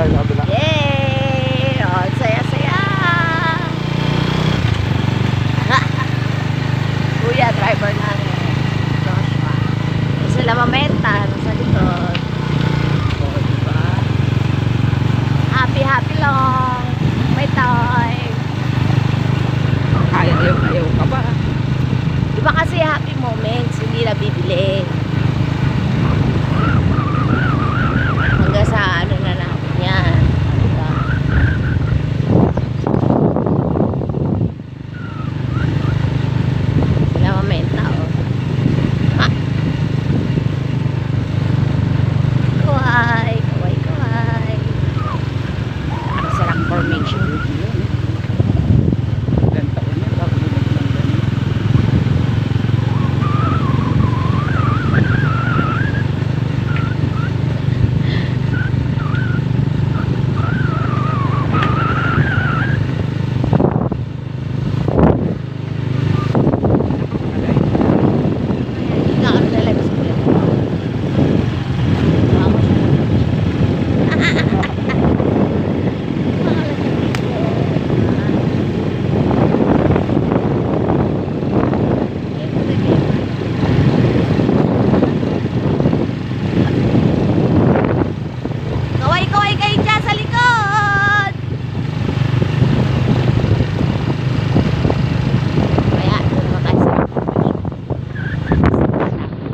tayo sa kabila. Yay! Oh, saya-saya! Kuya, driver namin. Joshua. Sila mamenta, nasa likod. Oh, diba? Happy lang. May time. Ayaw ka ba? Diba kasi happy moments, hindi na bibili.